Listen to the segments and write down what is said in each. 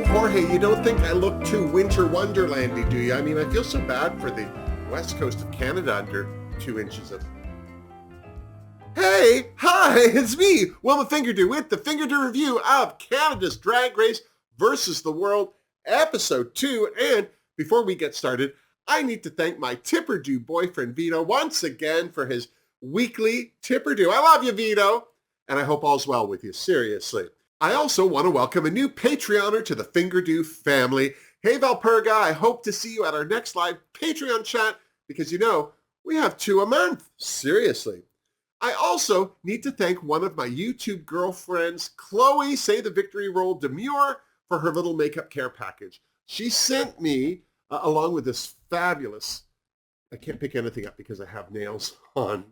Jorge, you don't think I look too winter wonderlandy, do you? I mean, I feel so bad for the west coast of Canada under 2 inches of... Hey, hi, it's me, Wilma Fingerdoo, with the Fingerdoo review of Canada's Drag Race versus the World, episode 2. And before we get started, I need to thank my Tipperdoo boyfriend, Vito, once again for his weekly Tipperdoo. I love you, Vito, and I hope all's well with you, seriously. I also want to welcome a new Patreoner to the Fingerdoo family. Hey, Valperga, I hope to see you at our next live Patreon chat because, you know, we have 2 a month. Seriously. I also need to thank one of my YouTube girlfriends, Chloe, say the victory roll demure, for her little makeup care package. She sent me, along with this fabulous, I can't pick anything up because I have nails on.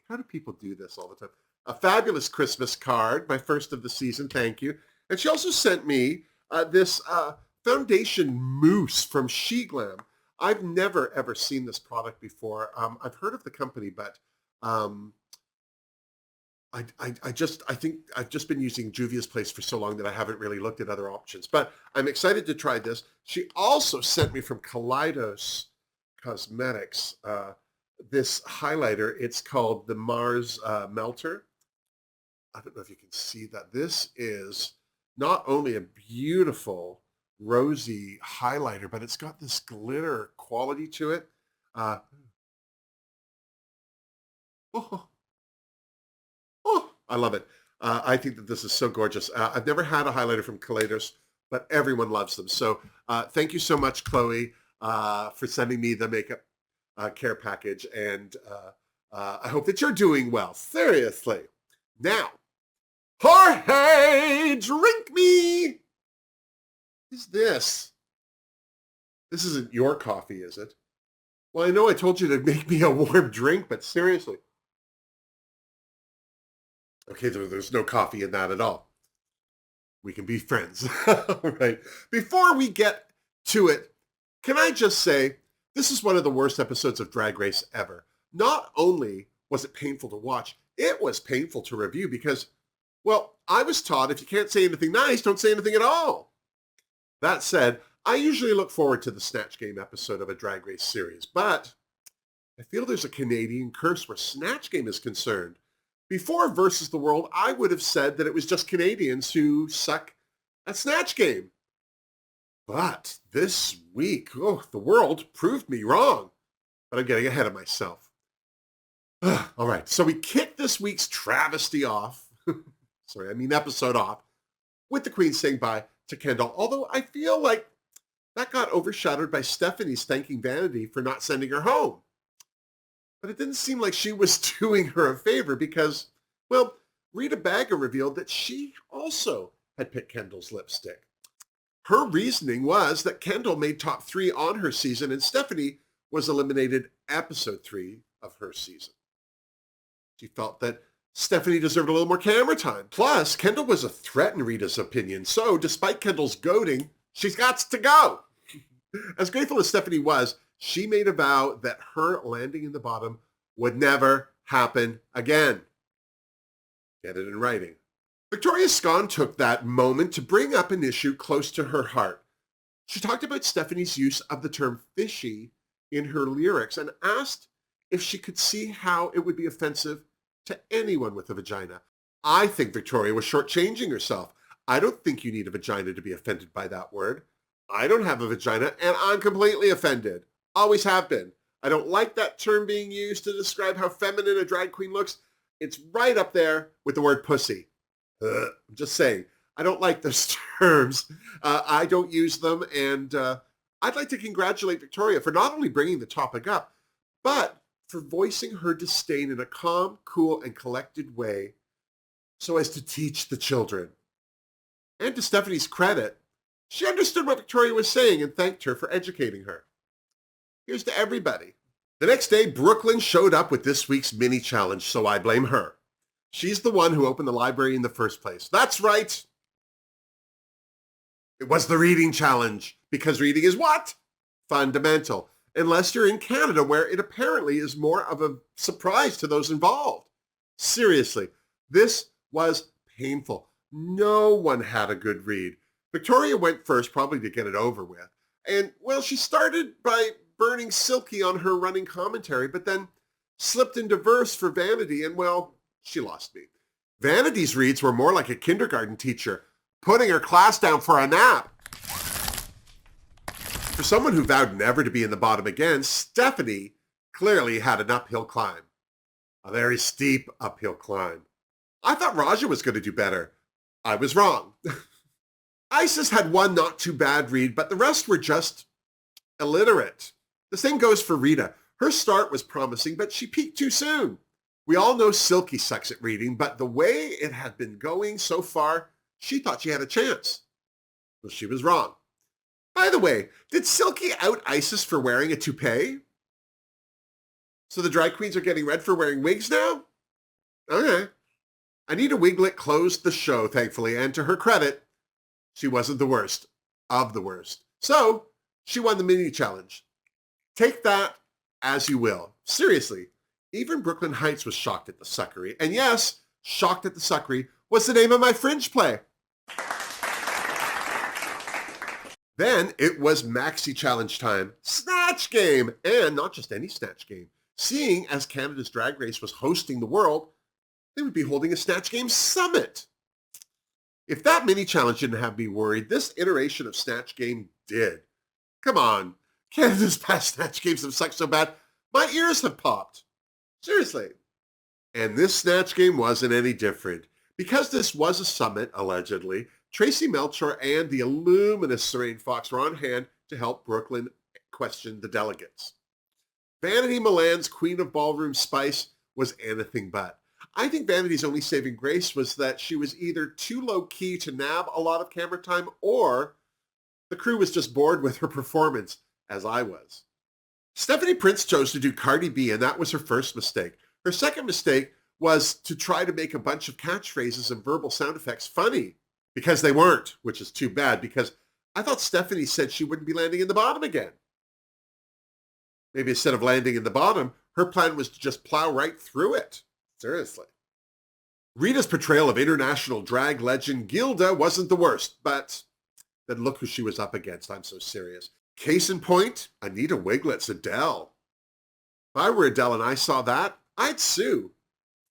How do people do this all the time? A fabulous Christmas card, my first of the season, thank you. And she also sent me this foundation mousse from SheGlam. I've never, ever seen this product before. I've heard of the company, but I think I've just been using Juvia's Place for so long that I haven't really looked at other options. But I'm excited to try this. She also sent me from Kaleidos Cosmetics this highlighter. It's called the Mars Melter. I don't know if you can see that. This is not only a beautiful rosy highlighter, but it's got this glitter quality to it. Oh, I love it. I think that this is so gorgeous. I've never had a highlighter from Kaleidos, but everyone loves them. So thank you so much, Chloe, for sending me the makeup care package. And I hope that you're doing well. Seriously. Now, Jorge, drink me. What is this? This isn't your coffee, is it? Well, I know I told you to make me a warm drink, but seriously. Okay, there's no coffee in that at all. We can be friends. All right. Before we get to it, can I just say, this is one of the worst episodes of Drag Race ever. Not only was it painful to watch, it was painful to review because, well, I was taught if you can't say anything nice, don't say anything at all. That said, I usually look forward to the Snatch Game episode of a Drag Race series, but I feel there's a Canadian curse where Snatch Game is concerned. Before Versus the World, I would have said that it was just Canadians who suck at Snatch Game. But this week, the world proved me wrong. But I'm getting ahead of myself. All right, so we kicked this week's travesty off. Episode off with the Queen saying bye to Kendall. Although I feel like that got overshadowed by Stephanie's thanking Vanity for not sending her home. But it didn't seem like she was doing her a favor because, well, Rita Baga revealed that she also had picked Kendall's lipstick. Her reasoning was that Kendall made top 3 on her season and Stephanie was eliminated episode 3 of her season. She felt that Stephanie deserved a little more camera time. Plus, Kendall was a threat in Rita's opinion, so despite Kendall's goading, she's got to go. As grateful as Stephanie was, she made a vow that her landing in the bottom would never happen again. Get it in writing. Victoria Scone took that moment to bring up an issue close to her heart. She talked about Stephanie's use of the term fishy in her lyrics and asked if she could see how it would be offensive to anyone with a vagina. I think Victoria was shortchanging herself. I don't think you need a vagina to be offended by that word. I don't have a vagina and I'm completely offended. Always have been. I don't like that term being used to describe how feminine a drag queen looks. It's right up there with the word pussy. I'm just saying. I don't like those terms. I don't use them, and I'd like to congratulate Victoria for not only bringing the topic up, but for voicing her disdain in a calm, cool, and collected way so as to teach the children. And to Stephanie's credit, she understood what Victoria was saying and thanked her for educating her. Here's to everybody. The next day, Brooklyn showed up with this week's mini challenge, so I blame her. She's the one who opened the library in the first place. That's right. It was the reading challenge, because reading is what? Fundamental. Unless you're in Canada, where it apparently is more of a surprise to those involved. Seriously, this was painful. No one had a good read. Victoria went first, probably to get it over with. And, well, she started by burning Silky on her running commentary, but then slipped into verse for Vanity, and, well, she lost me. Vanity's reads were more like a kindergarten teacher, putting her class down for a nap. For someone who vowed never to be in the bottom again, Stephanie clearly had an uphill climb. A very steep uphill climb. I thought Raja was going to do better. I was wrong. Isis had one not too bad read, but the rest were just illiterate. The same goes for Rita. Her start was promising, but she peaked too soon. We all know Silky sucks at reading, but the way it had been going so far, she thought she had a chance. Well, she was wrong. By the way, did Silky out Isis for wearing a toupee? So the drag queens are getting red for wearing wigs now? Okay. Anita Wigl'it closed the show, thankfully, and to her credit, she wasn't the worst of the worst. So she won the mini challenge. Take that as you will. Seriously, even Brooklyn Heights was shocked at the suckery. And yes, Shocked at the Suckery was the name of my fringe play. Then it was Maxi Challenge time, Snatch Game, and not just any Snatch Game. Seeing as Canada's Drag Race was hosting the world, they would be holding a Snatch Game summit. If that mini challenge didn't have me worried, this iteration of Snatch Game did. Come on, Canada's past Snatch Games have sucked so bad, my ears have popped. Seriously. And this Snatch Game wasn't any different. Because this was a summit, allegedly, Tracy Melchor and the illuminous Serene Fox were on hand to help Brooklyn question the delegates. Vanity Milan's Queen of Ballroom Spice was anything but. I think Vanity's only saving grace was that she was either too low-key to nab a lot of camera time, or the crew was just bored with her performance, as I was. Stephanie Prince chose to do Cardi B, and that was her first mistake. Her second mistake was to try to make a bunch of catchphrases and verbal sound effects funny, because they weren't, which is too bad, because I thought Stephanie said she wouldn't be landing in the bottom again. Maybe instead of landing in the bottom, her plan was to just plow right through it. Seriously. Rita's portrayal of international drag legend Gilda wasn't the worst, but then look who she was up against. I'm so serious. Case in point, Anita Wigl'it's Adele. If I were Adele and I saw that, I'd sue.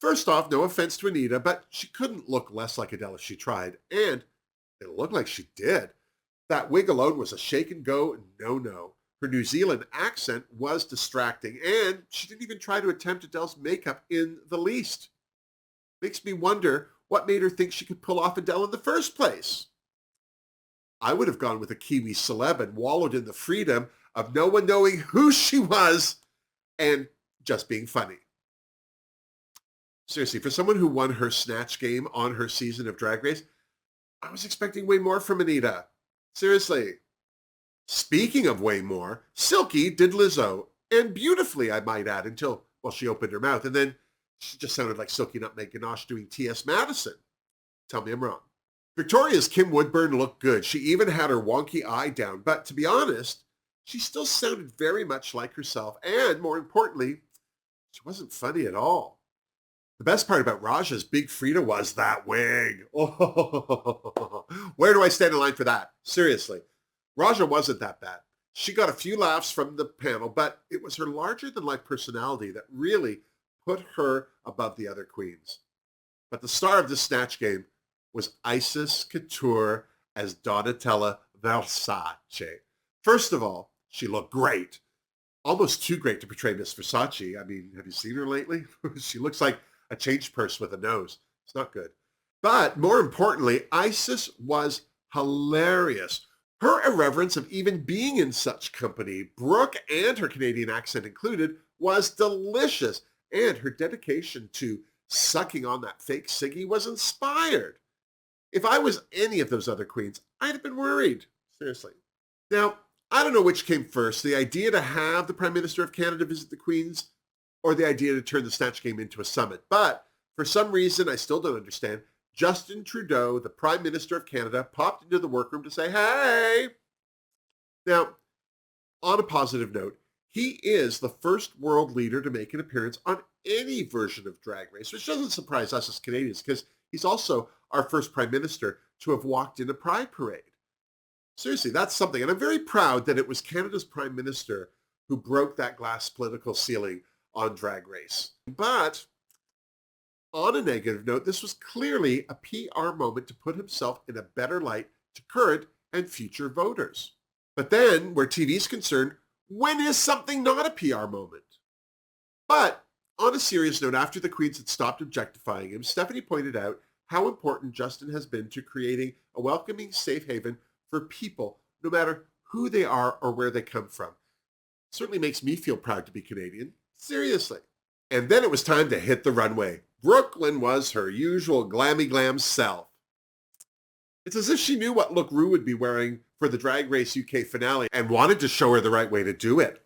First off, no offense to Anita, but she couldn't look less like Adele if she tried, and it looked like she did. That wig alone was a shake and go no-no. Her New Zealand accent was distracting, and she didn't even try to attempt Adele's makeup in the least. Makes me wonder what made her think she could pull off Adele in the first place. I would have gone with a Kiwi celeb and wallowed in the freedom of no one knowing who she was and just being funny. Seriously, for someone who won her Snatch Game on her season of Drag Race, I was expecting way more from Anita. Seriously. Speaking of way more, Silky did Lizzo, and beautifully, I might add, until, well, she opened her mouth, and then she just sounded like Silky Nutmeg Ganache doing T.S. Madison. Tell me I'm wrong. Victoria's Kim Woodburn looked good. She even had her wonky eye down, but to be honest, she still sounded very much like herself, and more importantly, she wasn't funny at all. The best part about Raja's Big Frida was that wig. Oh, where do I stand in line for that? Seriously. Raja wasn't that bad. She got a few laughs from the panel, but it was her larger-than-life personality that really put her above the other queens. But the star of this Snatch Game was Isis Couture as Donatella Versace. First of all, she looked great. Almost too great to portray Miss Versace. I mean, have you seen her lately? She looks like a change purse with a nose. It's not good. But more importantly, Isis was hilarious. Her irreverence of even being in such company, Brooke and her Canadian accent included, was delicious. And her dedication to sucking on that fake Siggy was inspired. If I was any of those other queens, I'd have been worried. Seriously. Now, I don't know which came first, the idea to have the Prime Minister of Canada visit the queens or the idea to turn the Snatch Game into a summit. But for some reason, I still don't understand, Justin Trudeau, the Prime Minister of Canada, popped into the workroom to say, hey! Now, on a positive note, he is the first world leader to make an appearance on any version of Drag Race, which doesn't surprise us as Canadians because he's also our first Prime Minister to have walked in a Pride parade. Seriously, that's something. And I'm very proud that it was Canada's Prime Minister who broke that glass political ceiling on Drag Race. But on a negative note, this was clearly a PR moment to put himself in a better light to current and future voters. But then, where TV is concerned, when is something not a PR moment? But on a serious note, after the Queens had stopped objectifying him, Stephanie pointed out how important Justin has been to creating a welcoming safe haven for people, no matter who they are or where they come from. Certainly makes me feel proud to be Canadian. Seriously. And then it was time to hit the runway. Brooklyn was her usual glammy glam self. It's as if she knew what look Rue would be wearing for the Drag Race UK finale and wanted to show her the right way to do it.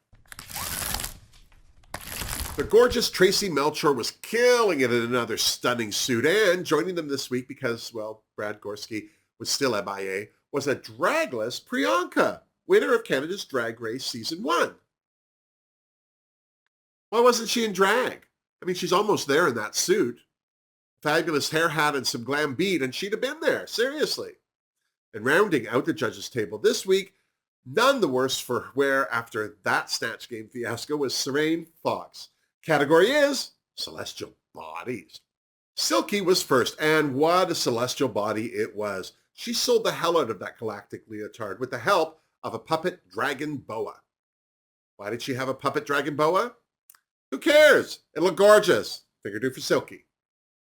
The gorgeous Tracy Melchor was killing it in another stunning suit, and joining them this week because, well, Brad Gorski was still MIA, was a dragless Priyanka, winner of Canada's Drag Race Season 1. Why wasn't she in drag? I mean, she's almost there in that suit. Fabulous hair hat and some glam bead, and she'd have been there, seriously. And rounding out the judges' table this week, none the worse for wear after that Snatch Game fiasco was Serene Fox. Category is Celestial Bodies. Silky was first, and what a celestial body it was. She sold the hell out of that galactic leotard with the help of a puppet dragon boa. Why did she have a puppet dragon boa? Who cares? It looked gorgeous. Fingerdoo for Silky.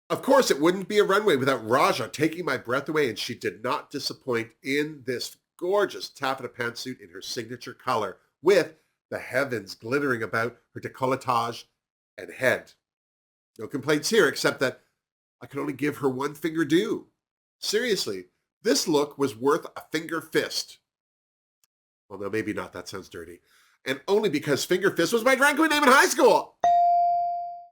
Of course, it wouldn't be a runway without Raja taking my breath away, and she did not disappoint in this gorgeous taffeta pantsuit in her signature color, with the heavens glittering about her décolletage and head. No complaints here, except that I could only give her one finger due. Seriously, this look was worth a finger fist. Well, no, maybe not. That sounds dirty. And only because Finger Fist was my drag queen name in high school.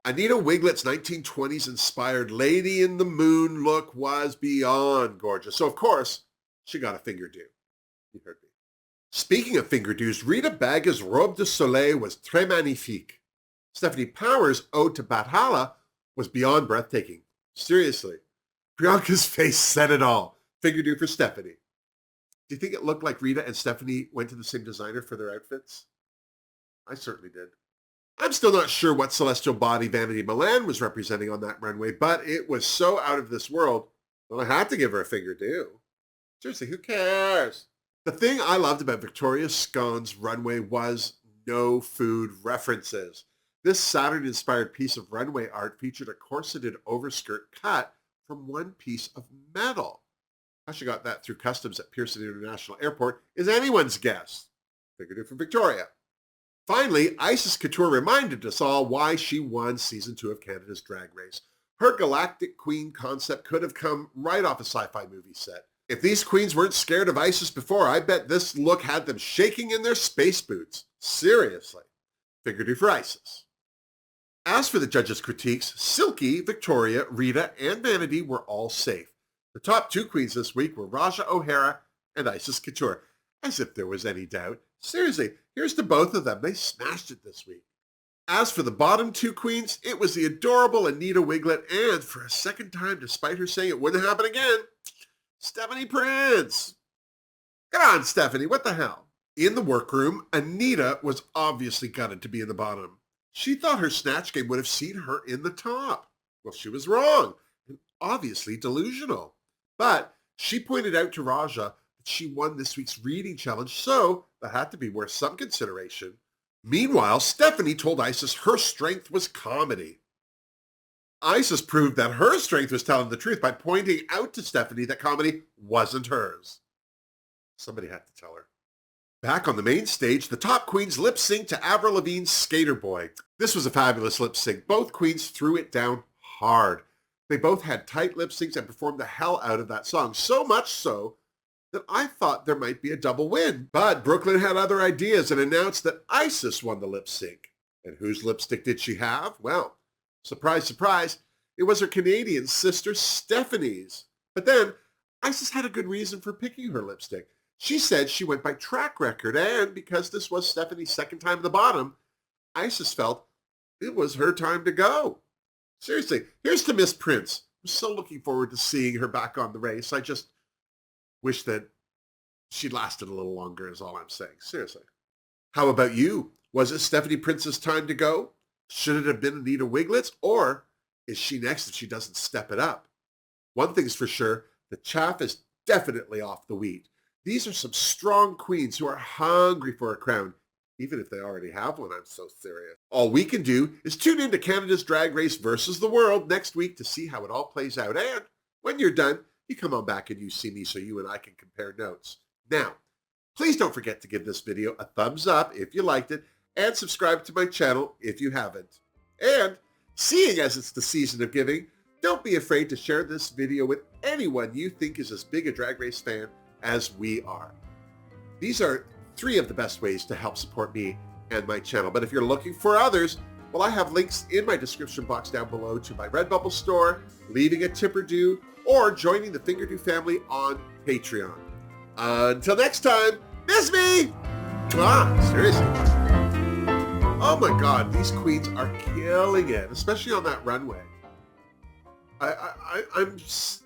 Anita Wigl'it's 1920s inspired Lady in the Moon look was beyond gorgeous. So, of course, she got a finger due. You heard me. Speaking of finger dues, Rita Baga's robe de soleil was très magnifique. Stephanie Power's ode to Bathala was beyond breathtaking. Seriously. Priyanka's face said it all. Finger due for Stephanie. Do you think it looked like Rita and Stephanie went to the same designer for their outfits? I certainly did. I'm still not sure what celestial body Vanity Milan was representing on that runway, but it was so out of this world, well, I had to give her a finger due. Seriously, who cares? The thing I loved about Victoria Scone's runway was no food references. This Saturn-inspired piece of runway art featured a corseted overskirt cut from one piece of metal. How she got that through customs at Pearson International Airport is anyone's guess. Figured it from Victoria. Finally, Isis Couture reminded us all why she won Season 2 of Canada's Drag Race. Her Galactic Queen concept could have come right off a sci-fi movie set. If these queens weren't scared of Isis before, I bet this look had them shaking in their space boots. Seriously. Fingerdoo for Isis. As for the judges' critiques, Silky, Victoria, Rita, and Vanity were all safe. The top two queens this week were Raja O'Hara and Isis Couture. As if there was any doubt. Seriously, here's to both of them. They smashed it this week. As for the bottom two queens, it was the adorable Anita Wigl'it and, for a second time, despite her saying it wouldn't happen again, Stephanie Prince. Come on, Stephanie, what the hell? In the workroom, Anita was obviously gutted to be in the bottom. She thought her Snatch Game would have seen her in the top. Well, she was wrong, and obviously delusional. But she pointed out to Raja that she won this week's reading challenge, so that had to be worth some consideration. Meanwhile, Stephanie told Isis her strength was comedy. Isis proved that her strength was telling the truth by pointing out to Stephanie that comedy wasn't hers. Somebody had to tell her. Back on the main stage, the top queens lip-synced to Avril Lavigne's Skater Boy. This was a fabulous lip-sync. Both queens threw it down hard. They both had tight lip-syncs and performed the hell out of that song, so much so that I thought there might be a double win. But Brooklyn had other ideas and announced that Isis won the lip-sync. And whose lipstick did she have? Well, surprise, surprise, it was her Canadian sister Stephanie's. But then, Isis had a good reason for picking her lipstick. She said she went by track record, and because this was Stephanie's second time at the bottom, Isis felt it was her time to go. Seriously, here's to Miss Prince. I'm so looking forward to seeing her back on the race. I just wish that she lasted a little longer is all I'm saying. Seriously. How about you? Was it Stephanie Prince's time to go? Should it have been Anita Wigl'it? Or is she next if she doesn't step it up? One thing's for sure, the chaff is definitely off the wheat. These are some strong queens who are hungry for a crown, even if they already have one. I'm so serious. All we can do is tune into Canada's Drag Race versus the world next week to see how it all plays out. And when you're done, you come on back and you see me so you and I can compare notes. Now, please don't forget to give this video a thumbs up if you liked it and subscribe to my channel if you haven't. And seeing as it's the season of giving, don't be afraid to share this video with anyone you think is as big a Drag Race fan as we are. These are 3 of the best ways to help support me and my channel. But if you're looking for others, well, I have links in my description box down below to my Redbubble store, leaving a tip or do, or joining the Fingerdoo family on Patreon. Until next time, miss me! Seriously. Oh my God, these queens are killing it, especially on that runway. I'm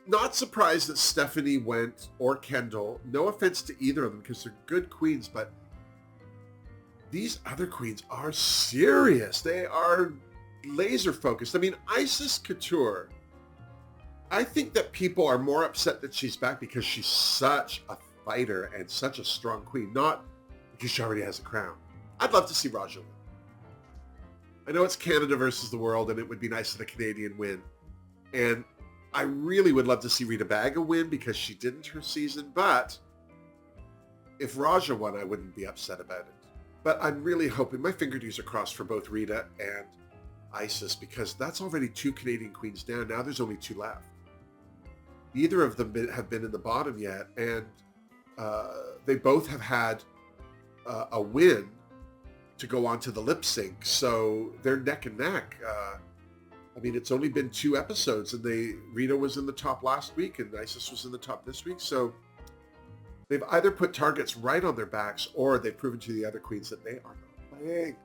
not surprised that Stephanie went, or Kendall. No offense to either of them because they're good queens, but these other queens are serious. They are laser focused. I mean, Isis Couture, I think that people are more upset that she's back because she's such a fighter and such a strong queen, not because she already has a crown. I'd love to see Raja win. I know it's Canada versus the world, and it would be nice that a Canadian win. And I really would love to see Rita Baga win because she didn't her season, but if Raja won, I wouldn't be upset about it. But I'm really hoping, my fingerdoos are crossed for both Rita and Isis because that's already 2 Canadian queens down. Now there's only 2 left. Neither of them have been in the bottom yet, and they both have had a win to go on to the lip sync, so they're neck and neck. I mean, it's only been 2 episodes, and Rita was in the top last week, and Isis was in the top this week, so they've either put targets right on their backs, or they've proven to the other queens that they are not playing.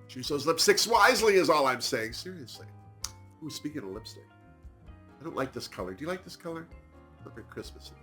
Choose those lipsticks wisely is all I'm saying, seriously. Ooh, speaking of lipstick, I don't like this color. Do you like this color? Not very Christmassy.